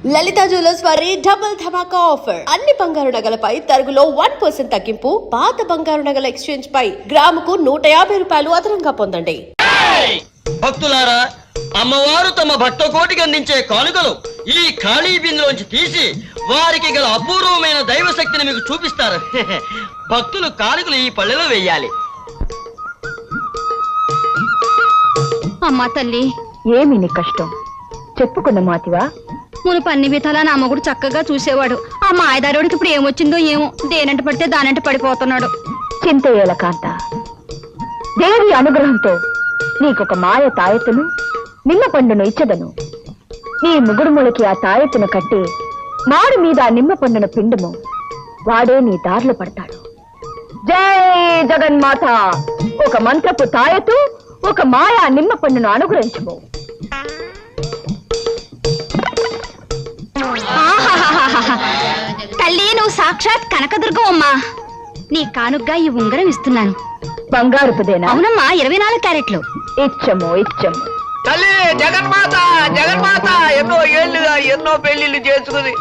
లలిత jewellers వారి double ధమాకా offer. అన్ని బంగారు నగలపై తరుగులో 1% తగ్గింపు. పాత బంగారు నగల ఎక్స్చేంజ్ పై గ్రాముకు 150 రూపాయలు అదనంగా పొందండి. భక్తులారా, అమ్మవారు తమ భక్త కోటికి అందించే కానుకలు ఈ ఖాళీ బిందులోంచి తీసి వారికి గల అపూర్వమైన దైవ శక్తిని మీకు చూపిస్తారు. భక్తులు కానుకలు ఈ పళ్ళెలో వెయ్యాలి. అమ్మా తల్లి, ఏమి నీ కష్టం చెప్పుకున్న మాతివా? మునుపు అన్ని విధాలా నా మొగుడు చక్కగా చూసేవాడు. ఆ మాయదారుడికి ఇప్పుడు ఏమొచ్చిందో ఏమో, దేనంట పడితే దానంట పడిపోతున్నాడు. చింతయ్యేల కాంత, దేవి అనుగ్రహంతో నీకొక మాయ తాయెత్తును నిమ్మ పండును ఇచ్చదను. నీ ముగుడుములకి ఆ తాయెత్తును కట్టి మాడు మీద ఆ నిమ్మ పండును పిండుము, వాడే నీ దారిలో పడతాడు. జై జగన్మాత! ఒక మంత్రపు తాయెత్తు, ఒక మాయా నిమ్మ పండును అనుగ్రహించుము. తల్లి, నువ్వు సాక్షాత్ కనకదుర్గం అమ్మా. నీ కానుగ్గా ఈ ఉంగరం ఇస్తున్నాను. బంగారుపుదేనా? అవునమ్మా, 24 క్యారెట్లు. ఇచ్చము ఇచ్చము. తల్లి జగన్మాత, జగన్మాత ఎన్నో ఏళ్లుగా ఎన్నో పెళ్లిళ్ళు చేసుకుని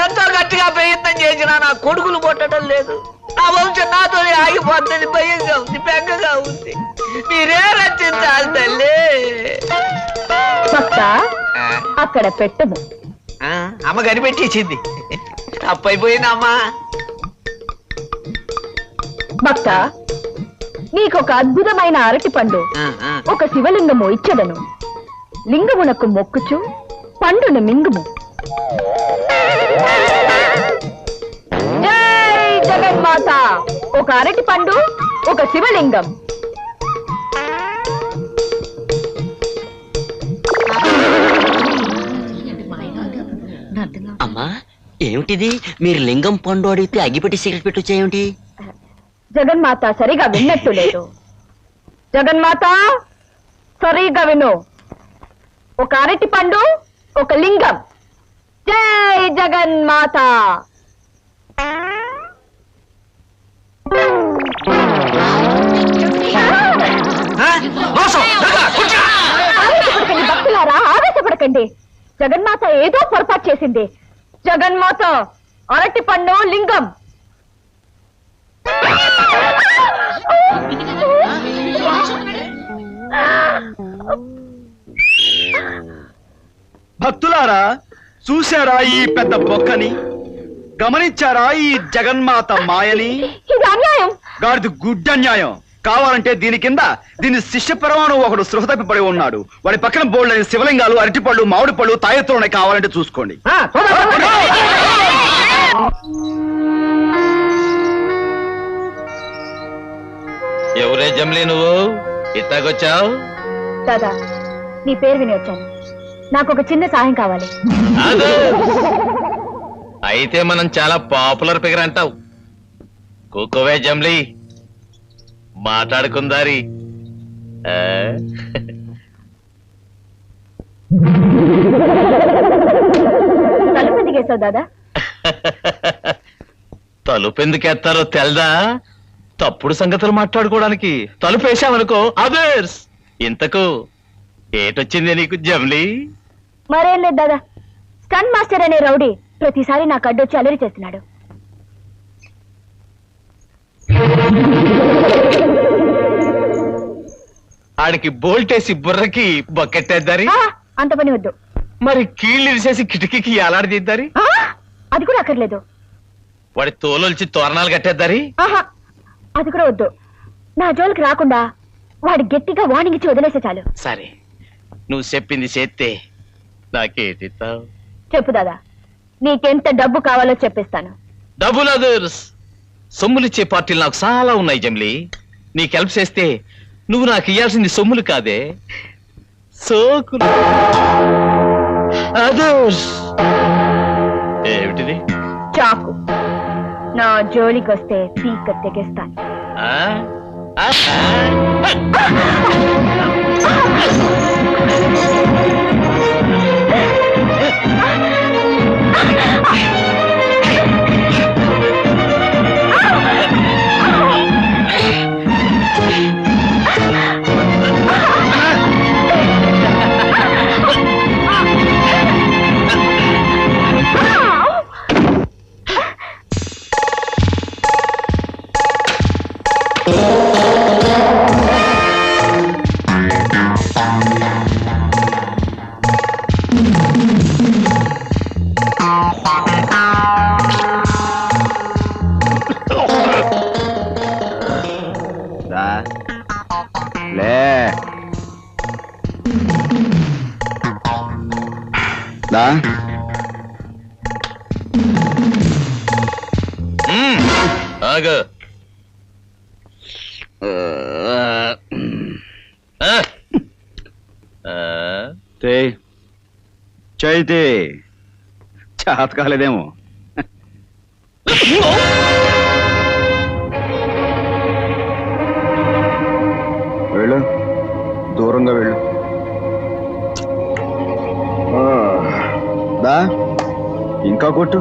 ఎంతో గట్టిగా ప్రయత్నం చేసినా నా కొడుకులు పుట్టడం లేదు. నా వంశం నాతోనే ఆగిపోతుంది. భయంగా ఉంది, బెంగగా ఉంది. మీరే రచించాలి తల్లి. భక్త, అక్కడ పెట్టము. అమ్మ కనిపెట్టేసింది. తప్పైపోయిందమ్మా. భక్త, నీకొక అద్భుతమైన అరటి పండు, ఒక శివలింగము ఇచ్చదను. లింగమునకు మొక్కుచు పండును మింగుము. జై జగన్మాత! ఒక అరటి పండు, ఒక శివలింగం. అమ్మా, ఏమిటిది? మీరు లింగం పండు అడిగితే అగ్గిపెట్టి సిగరెట్ పెట్టి వచ్చేయేమిటి? జగన్మాత సరిగా విన్నట్టు లేదు. జగన్మాత సరిగా విను. ఒక అరటి పండు, ఒక లింగం. జై జగన్మాత! ఆవేశపడకండి భక్తులారా, ఆవేశపడకండి. జగన్మాత ఏదో పొరపాటు చేసింది. జగన్మాత అరటి పండు, లింగం. భక్తులారా, చూశారా ఈ పెద్ద బొక్కని? గమనించారా ఈ జగన్మాత మాయని? ఇది అన్యాయం. గాడిది గుడ్డన్యాయం. కావాలంటే దీని కింద దీని శిష్య పరమాణు ఒకడు సృహ తప్పిపడి ఉన్నాడు. వాడి పక్కన బోల్డని శివలింగాలు, అరటిపళ్ళు, మామిడి పళ్ళు, తాయెత్తులు ఉన్నాయి. కావాలంటే చూసుకోండి. ఎవరే జమ్లీ, నువ్వు ఇట్టాకొచ్చావు? దాదా, నీ పేరు విని వచ్చాను. నాకు ఒక చిన్న సహాయం కావాలి. అయితే మనం చాలా పాపులర్ ఫిగర్ అంటావు. కూకోవే జమ్లీ, మాట్లాడుకుందారి. తలుపు దిగేసావు దాదా. తలుపెందుకెత్తారో తెల్దా? తప్పుడు సంగతులు మాట్లాడుకోవడానికి. తలుపు వేసామనుకో అదర్స్. ఇంతకు ఏటొచ్చింది నీకు జమ్లీ? మరేం లేదు దాదా, స్టన్ మాస్టర్ అనే రౌడీ ప్రతిసారి నాకు అడ్డొచ్చి అలరి చేస్తున్నాడు. ఆడికి బోల్టేసి బుర్రకి బొక్కెట్టేద్దారి. అంత పని వద్దు. మరి కీళ్ళు విరిసేసి కిటికీకి ఎలాడదీద్దారి. అది కూడా అక్కర్లేదు. వాడి తోలొల్చి తోరణాలు కట్టేద్దారి. అది కూడా వద్దు. నా జోలికి రాకుండా వాడి గట్టిగా వార్నింగ్ ఇచ్చి వదిలేసే చాలు. సరే, నువ్వు చెప్పింది చేస్తే నాకేటిస్తావు? చెప్పు దాదా, నీకెంత డబ్బు కావాలో చెప్పిస్తాను. డబ్బులు అదర్స్. సొమ్ములిచ్చే పార్టీలు నాకు చాలా ఉన్నాయి జమ్లీ. నీకు హెల్ప్ చేస్తే నువ్వు నాకు ఇయ్యాల్సింది సొమ్ములు కాదే, సోకులు. అదర్స్. ఏమిటిది? చాకు. నా జోలికి వస్తే పీక తెగేస్తాను. ఆ? ఆ? దా. లే దా. ఆగు. ఆ. ఆ. చైతే చేత కాలేదేమో. వెళ్ళు, దూరంగా వెళ్ళు. దా, ఇంకా కొట్టు.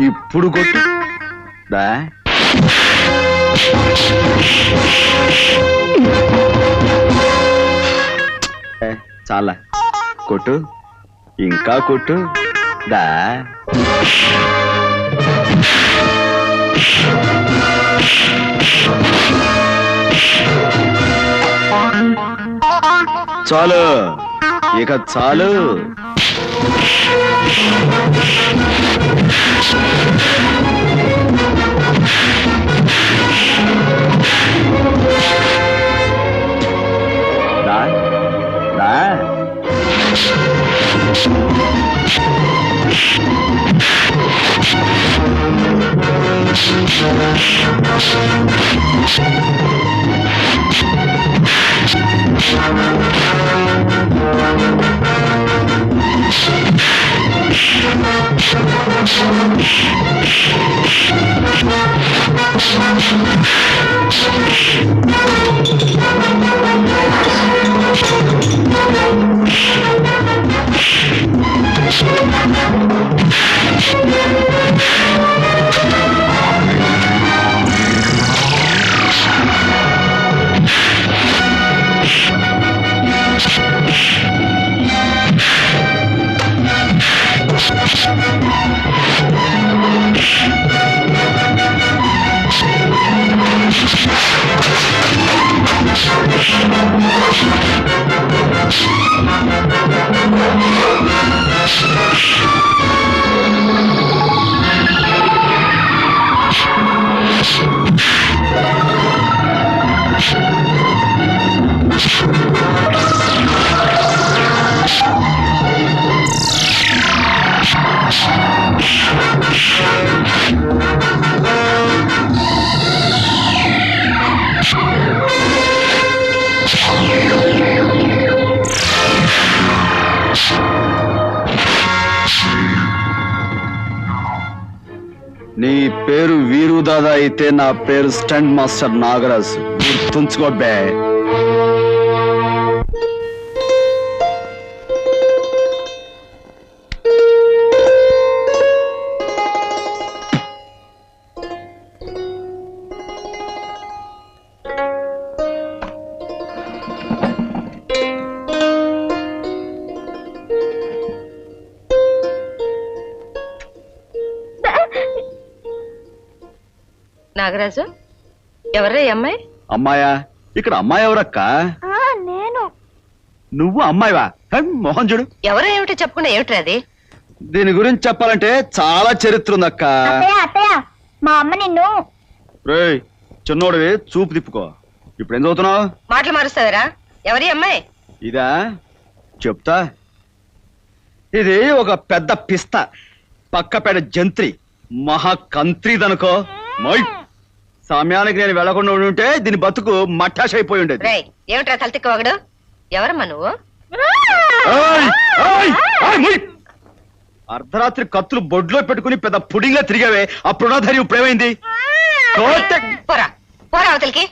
ఇప్పుడు కొట్టు. దా. చాలా కొట్టు, ఇంకా కొట్టు. దా. చాలు, ఇక చాలు. దా. దా. నీ పేరు వీరు దాదా అయితే నా పేరు స్టంట్ మాస్టర్ నాగరాజు. గుర్తుంచుకో బే. నాగరాజు, ఎవరా ఈ అమ్మాయి? అమ్మాయా? ఇక్కడ అమ్మాయి ఎవరక్క? నేను. నువ్వు అమ్మాయివా? మోహన్ చూడు. ఎవరో ఏమిటో చెప్పకుండా ఏమిట్రా అది? దీని గురించి చెప్పాలంటే చాలా చరిత్ర ఉందక్క. అత్తయ్య, మా అమ్మ నిన్ను. రేయ్, చిన్నోడివి, చూపు తిప్పుకో. ఇప్పుడు ఏం చదువుతున్నావు? మాటలు మారుస్తావరా? ఎవరి అమ్మాయి? ఇదా చెప్తా. ఇది ఒక పెద్ద పిస్త, పక్కపేట జంత్రి, మహాకంత్రిదనుకో. సమయానికి నేను వెళ్లకుండా ఉంటే దీని బతుకు మట్టాష్ అయిపోయి ఉండేది. రేయ్, ఏమిట్రా తలతిక్కవగడు? ఎవరమ్మా నువ్వు? ఏయ్, ఏయ్, ఏయ్, ముయ్. అర్ధరాత్రి కత్తులు బొడ్లో పెట్టుకుని పెద్ద పుడింగ్లా తిరిగావే, అప్పుడు ధైర్యం ఇప్పుడేమైంది? పోరా పోరా అవతలికి.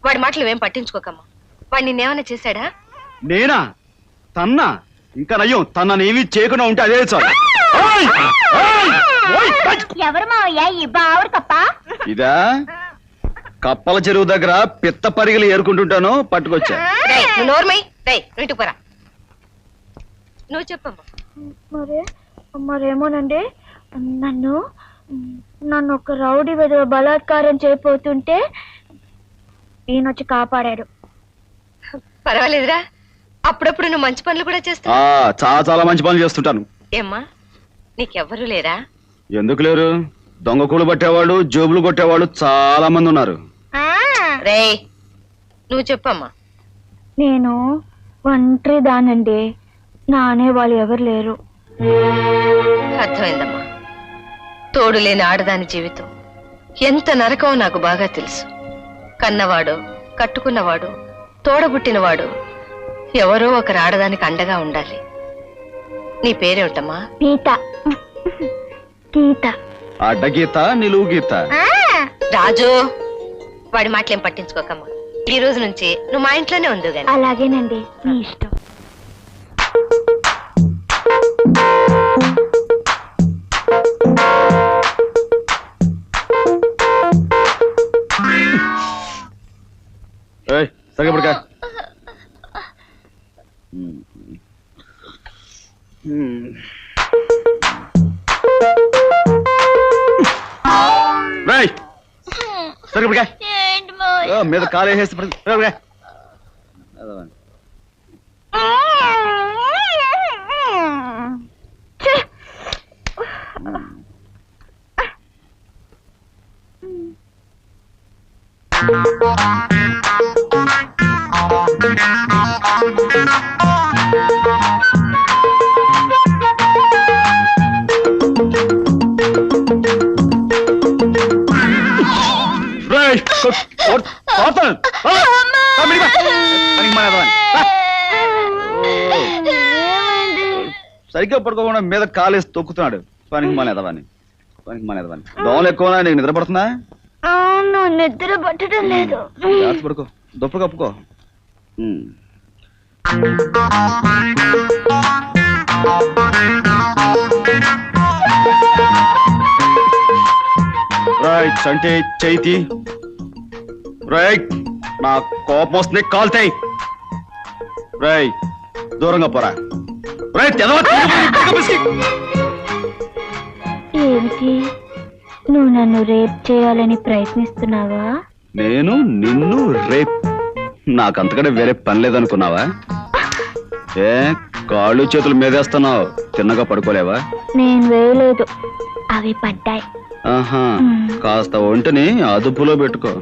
వాడి మాటలు ఏం పట్టించుకోకమ్మా. వాడు నిన్నేమైనా చేశాడా? నేనా? తన్నా? ఇంకా నయ్యం, తననేమీ చేయకుండా ఉంటే అదే చాలు. ఏయ్, ఏయ్, ఓయ్, ఏయ్. ఎవరు మావయ్య ఈ బావురు కప్ప? ఇదా కప్పల చెరువు దగ్గర పిత్త పరిగలు ఏరుకుంటుంటాను, పట్టుకొచ్చా. రేయ్, నువ్వు నోర్మై. రేయ్, ఇంటికి పోరా. నువ్వు చెప్పమ్మా. మరేమోనండి, నన్ను నన్ను ఒక రౌడీ విధవ బలాత్కారం చేయబోతుంటే ఈయనొచ్చి కాపాడాడు. పర్వాలేదురా, అప్పుడప్పుడు నువ్వు మంచి పనులు కూడా చేస్తావు. చాలా చాలా మంచి పనులు చేస్తుంటాను. ఏమ్మా, నీకెవ్వరూ లేరా? ఎందుకు లేరు? దొంగ కూడు పట్టేవాళ్ళు, జోబులు కొట్టేవాళ్ళు చాలా మంది ఉన్నారు. రేయ్, నువ్వు చెప్పమ్మా. నేను ఒంటరి దానండి, నానే వాళ్ళు ఎవరు లేరు. అర్థమైందమ్మా. తోడు లేని ఆడదాని జీవితం ఎంత నరకమో నాకు బాగా తెలుసు. కన్నవాడు, కట్టుకున్నవాడు, తోడబుట్టినవాడు ఎవరో ఒకరు ఆడదానికి అండగా ఉండాలి. నీ పేరేమిటమ్మా? గీత. గీత. అడ్డగీత, నిలువు గీత. రాజు, వాడి మాటలేం పట్టించుకోకమ్మా. ఈ రోజు నుంచి నువ్వు మా ఇంట్లోనే ఉండు గాని. అలాగేనండి, మీ ఇష్టం. సరిపడక సరిపడక మీద కాలు వేసేసి సరిగ్గా పడుకోకుండా మీద కాలేసి తొక్కుతున్నాడు. పనికి మానేదవాని, పనికి మానేదవాని. దోమలు ఎక్కువ. నీకు నిద్ర పడుతుందా? అవును, నిద్ర పట్టడం లేదు. జాగ్రత్త పడుకో, దుప్ప కప్పుకో. రైట్ అంటే చైతి. రైట్, నా కోపం వస్తుంది, కాల్తాయి. రైట్, దూరంగా పోరా. రైట్, ఏమిటి, నువ్వు నన్ను రేప్ చేయాలని ప్రయత్నిస్తున్నావా? నేను నిన్ను రేప్? నాకంతకంటే వేరే పని లేదనుకున్నావా? ఏ కాళ్ళు చేతులు మీదేస్తున్నావు, తిన్నగా పడుకోలేవా? నేను వేయలేదు, అవి పడ్డాయి. ఆహా, కాస్త ఒంటిని అదుపులో పెట్టుకో.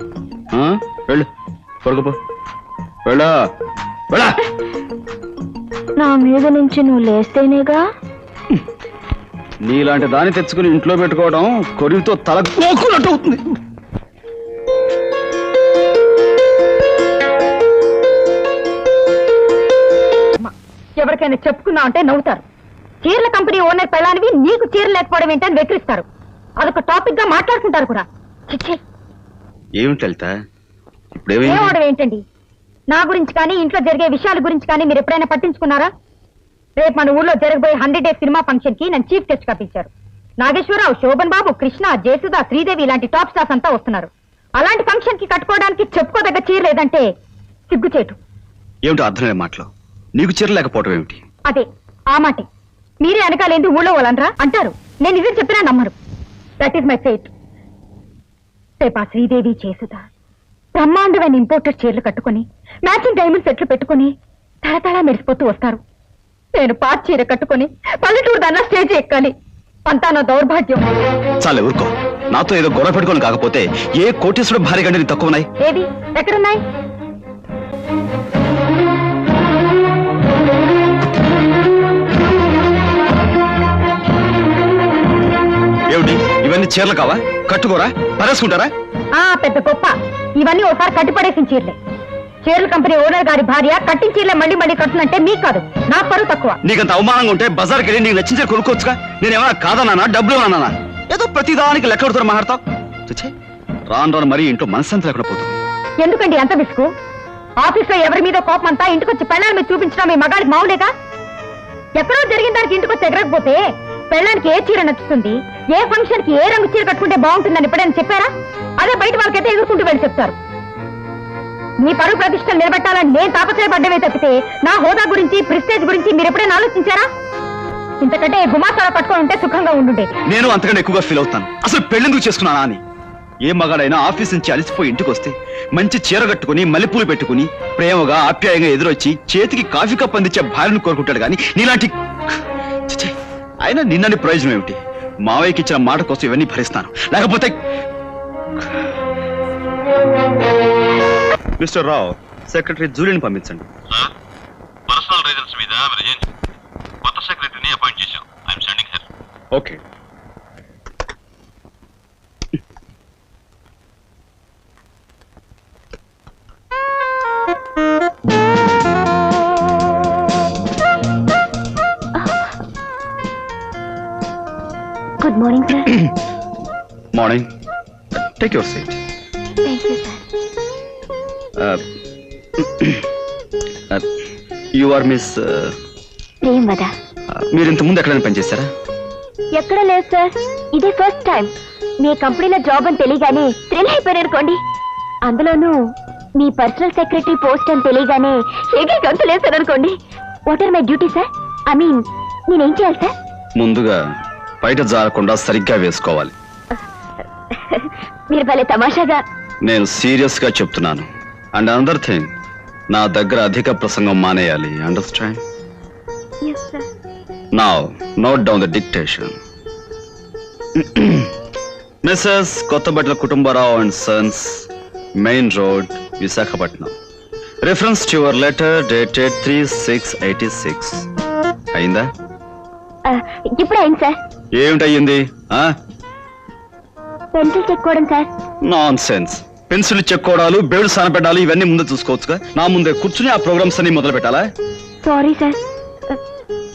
వెళ్ళు, పడుకోపో. వెళ్ళా వెళ్ళా. నా మీద నుంచి నువ్వు లేస్తేనేగా. నీలాంటి దాన్ని తెచ్చుకుని ఇంట్లో పెట్టుకోవడం కొరివితో తల కోకున్నట్టు అవుతుంది. ఎవరికైనా చెప్పుకున్నా అంటే నవ్వుతారు. చీరల కంపెనీ ఓనర్ పెళ్ళానివి నీకు చీరలు లేకపోవడం ఏంటని వెక్కిరిస్తారు. అదొక టాపిక్ గా మాట్లాడుకుంటారు కూడా. ఏమిటి లలిత, ఏమవడం ఏంటండి? నా గురించి కానీ ఇంట్లో జరిగే విషయాల గురించి కానీ మీరు ఎప్పుడైనా పట్టించుకున్నారా? రేపు మన ఊళ్ళో జరగబోయే 100 డేస్ సినిమా ఫంక్షన్ కి నన్ను చీఫ్ గెస్ట్ గా పిలిచారు. నాగేశ్వరరావు, శోభన్ బాబు, కృష్ణ, జయసుధ, శ్రీదేవి ఇలాంటి టాప్ స్టార్స్ అంతా వస్తున్నారు. అలాంటి ఫంక్షన్ కి కట్టుకోవడానికి చెప్పుకోదగ్గ చీర లేదంటే సిగ్గుచేటు. ఏమిటి అర్థమే మాటలు? నీకు చీర లేకపోవడం ఏమిటి? అదే ఆ మాటే. మీరే అనకాలేంది ఊళ్ళో వాళ్ళనరా అంటారు. నేను నిజం చెప్పినా నమ్మరు. That is my fate. రేపా శ్రీదేవి, జయసుధ బ్రహ్మాండమైన ఇంపోర్టెడ్ చీరలు కట్టుకుని మ్యాచింగ్ డైమండ్ సెట్లు పెట్టుకుని తళతళ మెరిసిపోతూ వస్తారు. నేను పాత చీర కట్టుకుని పల్లెటూరు దాన్నా స్టేజ్ ఎక్కాలి. అంతా నా దౌర్భాగ్యం. చాలే ఊరుకో. నాతో ఏదో గొడవ పెట్టుకోని కాకపోతే ఏ కోటీశ్వరుడు భార్య కంటే తక్కువ ఉన్నాయి? ఏది, ఎక్కడున్నాయి? ఏమిటి ఇవన్నీ చీరలు కావా? కట్టుకోరా, పరేసుకుంటారా? పెద్ద గొప్ప. ఇవన్నీ ఒకసారి కట్టిపడేసిన చీరలే. చీరల కంపెనీ ఓనర్ గారి భార్య కట్టిన చీరలే మళ్ళీ మళ్ళీ కట్టునంటే మీకు కాదు, నా పరువు తక్కువ. నీకంత అవమానంగా ఉంటే బజార్కి వెళ్ళి నీకు నచ్చిన కొనుక్కోవచ్చుగా. నేనేమన్నా కాదన్నా, డబ్బులు అన్నానా? ఏదో ప్రతిదానికి లెక్కడుతో మాట్లాడతావు. రాను రాను మరీ ఇంట్లో మనశ్శాంతి లేకుండా పోతుంది. ఎందుకండి అంత విసుగు? ఆఫీస్ లో ఎవరి మీద కోపం అంతా ఇంటికొచ్చి పెళ్ళాల మీద చూపించడం మీ మగాడికి మావులేగా? ఎక్కడో జరిగిన దానికి ఇంటికొచ్చి ఎగరకపోతే పెళ్ళానికి ఏ చీర నచ్చుతుంది, ఏ ఫంక్షన్ కి ఏ రంగు చీర కట్టుకుంటే బాగుంటుందని ఎప్పుడైనా చెప్పారా? అదే బయట వాళ్ళకైతే ఎదుర్కొంటూ వెళ్ళి చెప్తారు. మీ పరువు ప్రతిష్టలు నిలబెట్టాలని నేను తాపత్రయపడ్డమే తప్పితే నా హోదా గురించి, ప్రెస్టేజ్ గురించి మీరు ఎప్పుడైనా ఆలోచించారా? ఇంతకంటే గుమాసాల పట్టుకొని ఉంటే సుఖంగా ఉండుండే. నేను అంతకంటే ఎక్కువగా ఫీల్ అవుతాను. అసలు పెళ్ళెందుకు చేసుకున్నానా అని. ఏ మగాడైనా ఆఫీస్ నుంచి అలసిపోయి ఇంటికి వస్తే మంచి చీర కట్టుకుని మల్లెపూలు పెట్టుకుని ప్రేమగా ఆప్యాయంగా ఎదురొచ్చి చేతికి కాఫీ కప్ అందించే భార్యను కోరుకుంటాడు కానీ నీలాంటి ఛీ, అయినా నిన్నని ప్రయోజనం ఏమిటి? మావయ్యకి ఇచ్చిన మాట కోసం ఇవన్నీ భరిస్తాను. లేకపోతే మిస్టర్ రావు, సెక్రటరీ జూలిని పంపించండి. పర్సనల్ రీజన్స్ మీద కొత్త సెక్రటరీని అపాయింట్ చేశాం. I'm sending her. Okay. Good morning sir. Morning. Take your seat. Thank you sir. You are miss Prem Vada. మీరు ఇంత ముందు ఎక్కడైనా పనిచేశారా? ఎక్కడ లేదు సార్, ఇదే ఫస్ట్ టైం. మీ కంపెనీలో జాబ్ అని తెలియగానే థ్రిల్ అయిపోయారు అనుకోండి. అందులోనూ మీ పర్సనల్ సెక్రటరీ పోస్ట్ అని తెలియగానే ఎగిరి గంతులేశారు అనుకోండి. What are my duty sir? I mean నేనేం చేయాలి సార్? ముందుగా బయట జారకుండా సరిగ్గా వేసుకోవాలి. మీరు భలే తమాషాగా. నేను సీరియస్ గా చెప్తున్నాను. అండ్ అనదర్ థింగ్, నా దగ్గర అధిక ప్రసంగం మానేయాలి. Understand? Yes sir. Now note down the dictation. Mrs Kothabatla Kutumbarao and sons, main road, Visakhapatnam. Reference to your letter dated 3/6/86. అయిందా? ఇప్పుడు అయింది సార్. ఏమిటయ్యింది? పెన్సిల్ చెక్కోవడం సార్. Nonsense. పెన్సిల్ చెక్కోవడాలు, బేడు సానపెట్టాలి, ఇవన్నీ ముందే చూసుకోవచ్చుగా. నా ముందే కూర్చుని ఆ ప్రోగ్రామ్స్ అన్ని మొదలు పెట్టాలా? సారీ సార్,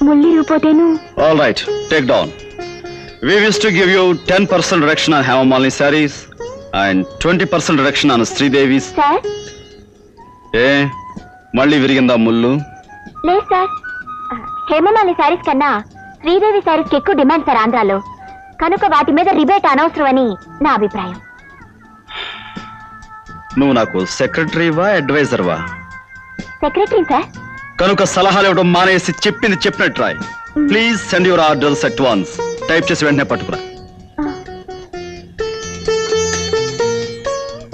ముళ్ళు ఇరిగిపోతేను. All right, take down. We wish to give you 10% reduction on Hemamalini sarees and 20% reduction on Sridevi's. Sir మళ్ళీ విరిగిందా ముళ్ళు? లేదు సార్, హేమమాలి శారీస్ కన్నా శ్రీదేవి శారీస్ కి ఎక్కువ డిమాండ్ సార్ ఆంధ్రాలో. కనుక వాటి మీద రిబేట్ అనవసరం అని నా అభిప్రాయం. నువ్వు నాకు సెక్రటరీవా అడ్వైజర్వా? Secretary sir. కనుక సలహాలు ఇవ్వడం మానేసి చెప్పింది చెప్పినట్టు రాయ్. Please send your orders at once. Type చేసి వెంటనే పట్టుకురా.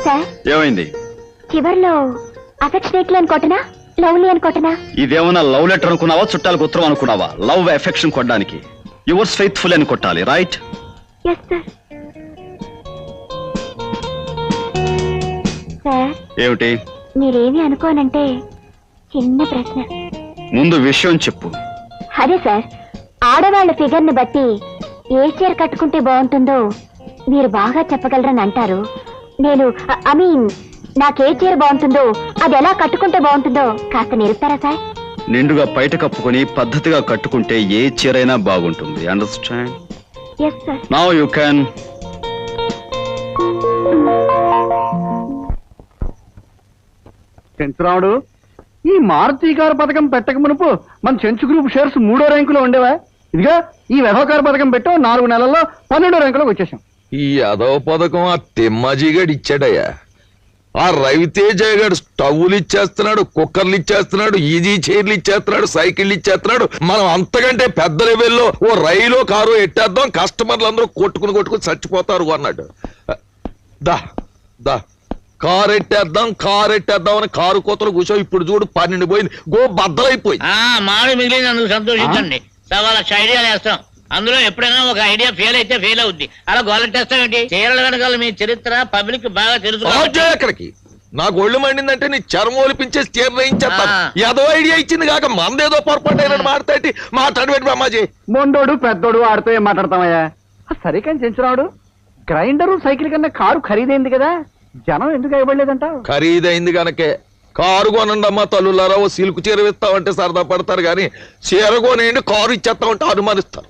సార్ ఏమైంది? చివర్లో అఫెక్షనేట్లీ అని కొట్టనా, లవ్లీ అని కొట్టనా? ఇదేమన్నా లవ్ లెటర్ అనుకున్నావా, చుట్టాలకు ఉత్తరం అనుకున్నావా? లవ్ ఎఫెక్షన్ కొట్టడానికి యువర్స్ ఫెయిత్ఫుల్ అని కొట్టాలి. రైట్? Yes sir. సార్ ఏమిటి? మీరేమి అనుకోనంటే చిన్న ప్రశ్న. ముందు విషయం చెప్పు. అదే సార్, ఆడవాళ్ల ఫిగర్ ని బట్టి ఏ చీర కట్టుకుంటే బాగుంటుందో మీరు బాగా చెప్పగలరని అంటారు. నేను ఐ మీన్ నాకే చీర బాగుంటుందో, అది ఎలా కట్టుకుంటే బాగుంటుందో కాస్త నేర్పుతారా సార్? నిండుగా బయట కప్పుకొని పద్ధతిగా కట్టుకుంటే ఏ చీరైనా బాగుంటుంది. Understand? Yes sir. Now you can. Chenchuramudu, ఈ మారుతి కారు పథకం పెట్టక మునుపు మన చెంచు గ్రూప్ షేర్స్ 3వ ర్యాంకులో ఉండేవా? ఇదిగా ఈ వ్యవహార పథకం పెట్టాం, 4 నెలల్లో 12వ ర్యాంకులోకి వచ్చేసాం. ఈ అదవ పథకం ఆ తిమ్మాజీగాడు ఇచ్చాడయ్యా. ఆ రవితేజ గారు స్టవ్లు ఇచ్చేస్తున్నాడు, కుక్కర్లు ఇచ్చేస్తున్నాడు, ఈజీ చైర్లు ఇచ్చేస్తున్నాడు, సైకిళ్ళు ఇచ్చేస్తున్నాడు. మనం అంతకంటే పెద్ద లెవెల్లో ఓ రైలు కారు ఎట్టేద్దాం, కస్టమర్లు అందరూ కొట్టుకుని చచ్చిపోతారు అన్నాడు. దా దా కారు ఎట్టేద్దాం అని కారు కోతలు కూర్చో. ఇప్పుడు చూడు 12 పోయింది, గో బద్దలైపోయింది. మామిడి మిగిలినందుకు సంతోషించండి. 1,00,000 ఐడియాలు వేస్తాం. అందులో ఎప్పుడైనా ఒక ఐడియా ఫెయిల్ అయితే ఫెయిల్ అవుద్ది. అలా గోలెట్టేస్తాం ఏంటి? చీరల వెనకాల మీ చరిత్ర పబ్లిక్ బాగా తెలుసు. ఎక్కడికి నాకు ఒళ్ళు మండిందంటే నీ చర్మం ఒలిపించేసి చీరయించేస్తాను. ఏదో ఐడియా ఇచ్చింది కాక మందేదో పొరపాటు అయినట్టు మాట్లాడబెట్టి అమ్మాజీ. మొండోడు పెద్దోడు ఆడితో ఏం మాట్లాడతామయ్యా? సరే కానీ చెంచురాముడు, గ్రైండరు సైకిల్ కన్నా కారు ఖరీదైంది కదా, జనం ఎందుకు ఇవ్వలేదంటావు? ఖరీదైంది గనకే కారు కొనండి అమ్మా తల్లులారా. ఓ సిల్క్ చీర ఇస్తామంటే సరదా పడతారు కానీ చీర కొనేయండి కారు ఇచ్చేస్తామంటే అనుమానిస్తారు.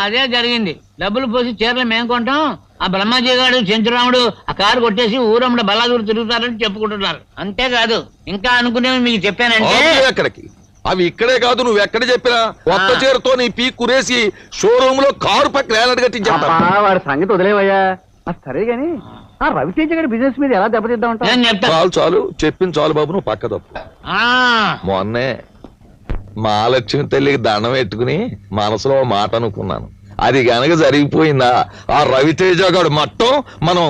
అదే జరిగింది. డబ్బులు పోసి చీరలు మేము కొంటాం, ఆ బ్రహ్మాజీ గారు చెంచురాముడు ఆ కారు కొట్టేసి ఊరమ్మడ బల్లాదూరు తిరుగుతారని చెప్పుకుంటున్నారు. అంతేకాదు ఇంకా అనుకునేవి మీకు చెప్పానంటే. ఎక్కడికి అవి ఇక్కడే కాదు, నువ్వు ఎక్కడ చెప్పినా కొత్త చీరతో నీ పీ కురేసి షోరూమ్ లో కారు పక్కన ఏలాడు కట్టించేస్తా. వాడి సంగతి వదిలేవయ్యా. సరే గాని ఆ రవితేజ గారి బిజినెస్ మీద ఎలా దెబ్బతిద్దామంటా? చాలు చెప్పింది చాలు బాబు, నువ్వు పక్క తప్పు. మహాలక్ష్మి తల్లికి దండం పెట్టుకుని మనసులో ఓ మాట అనుకున్నాను. అది గనక జరిగిపోయిందా ఆ రవితేజ గాడు మట్టం మనం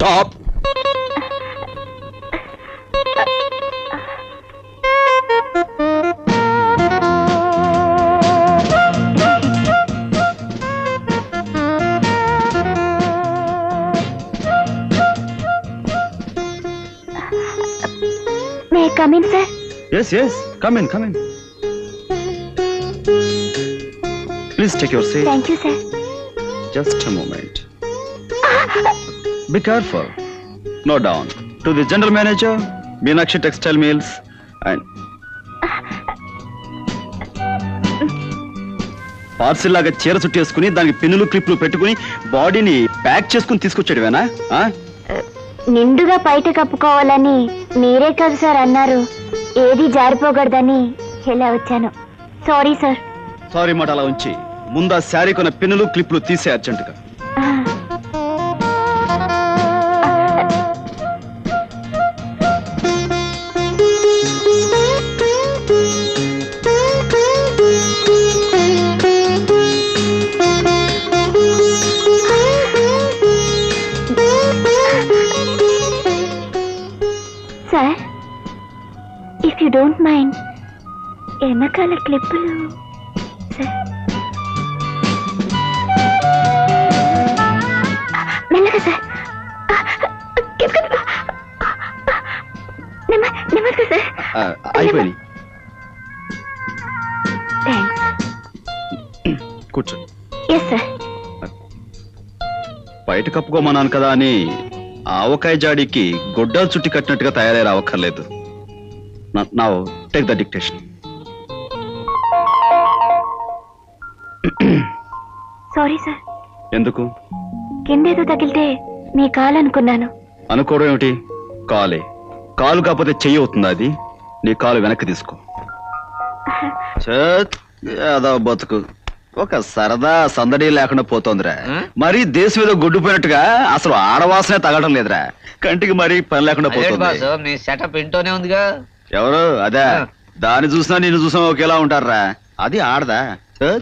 top. May come in sir. Yes, come in. Please take your seat. Thank you sir. Just a moment. Be careful. No down. To the general manager, Meenakshi Textile Mills, and parcel లాగా చీర చుట్టేసుకుని దానికి పిన్నులు క్లిప్లు పెట్టుకుని బాడీని pack చేసుకుని తీసుకొచ్చాడువేనా? నిండుగా బయట కప్పుకోవాలని మీరే కదా సార్ అన్నారు. ఏది జారిపోకూడదని ఇలా వచ్చాను. Sorry sir. సారీ మాట అలా ఉంచి ముందు ఆ శారీ కొన్న పిన్నులు క్లిప్లు తీసే అర్జెంటుగా. Sir, if you don't mind వెనకాల క్లిప్పులు సార్. మెల్లగా సార్. నెమ్మదిగా సార్. అయిపోయి థ్యాంక్స్. కూర్చో. Yes sir. బయట కప్పుకోమన్నాను కదా అని ఆవకాయ జాడీకి గొడ్డాలు చుట్టి కట్టినట్టుగా తయారై రావక్కర్లేదు. Now take the dictation. Sorry sir. ఎందుకు కిందేదో తగిలితే మీ కాలనుకున్నాను. అనుకోవడం ఏమిటి? కాలే. కాలు కాకపోతే చెయ్యి అవుతుందా అది? నీ కాలు వెనక్కి తీసుకో. ఏదో బతుకు ఒక సరదా సందడి లేకుండా పోతోందిరా. మరీ దేశం ఏదో గొడ్డుపోయినట్టుగా అసలు ఆడవాసనే తగడం లేదురా. కంటికి మరీ పని లేకుండా పోతుంది. మీ సెటప్ ఇంటోనే ఉందిగా. ఎవరు అదే? దాన్ని చూసినా నిన్ను చూసినా ఒకేలా ఉంటారా? అది ఆడదా?